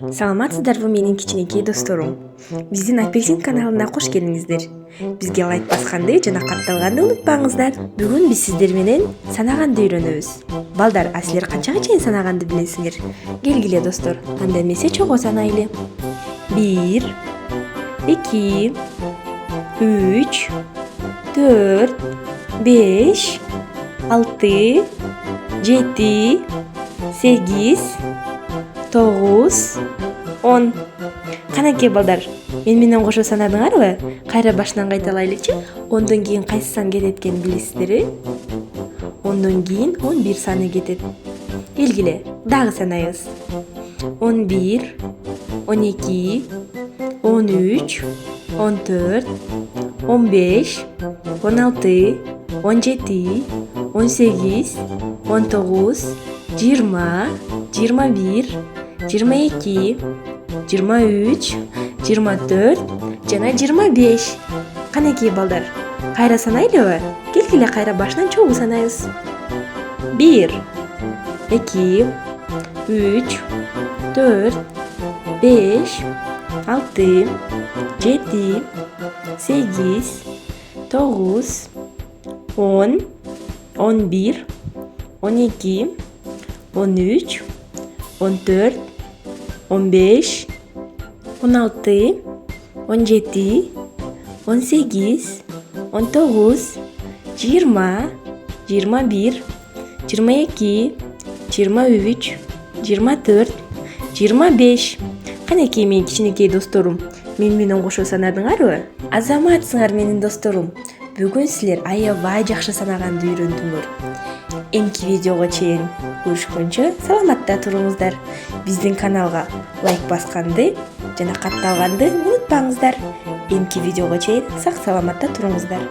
Саламатсыздарбы менин кичинекей досторум. Биздин Апельсин каналына кош келиңиздер. Бизге лайк басканды жана катталганды унутпаңыздар. Бүгүн биз сиздер менен санаганды үйрөнөбүз. Балдар, а силер канчага чейин санаганды билесиңер? Келгиле достор, анда эмесе чогуу санайлы. 1, 2, 3, 4, 5, 6, 7, 8, 9, 10. Канакей балдар, мен менен кошо санадыңарбы? Кайра башынан кайталайлычы. 10дон кийин кайсы сан кетет экенин билесиздерби? 10дон кийин 11 саны кетет. Келгиле, дагы санайбыз. 11, 12, 13, 14, 15, 16, 17, 18, 19, 20, 21, 22, 23, 24 жана 25. Канакей балдар, кайра санайлыбы? Келгиле кайра башынан чогуу санайбыз. 1, 2, 3, 4, 5, 6, 7, 8, 9, 10, 11, 12, 13, 14, 15, 16, 17, 18, 19, 20, 21, 22, 23, 24, 25. Канекей менин кичинекей досторум, мен менен кошо санадыңарбы? Азаматсыңар менин досторум. Бүгүн силер аябай жакшы санаганды үйрөндүңөр. Эмки видеого чейин көрүшкөнчө саламатта туруңуздар. Биздин каналга лайк басканды жана катталганды унутпаңыздар. Эмки видеого чейин сак саламатта туруңуздар.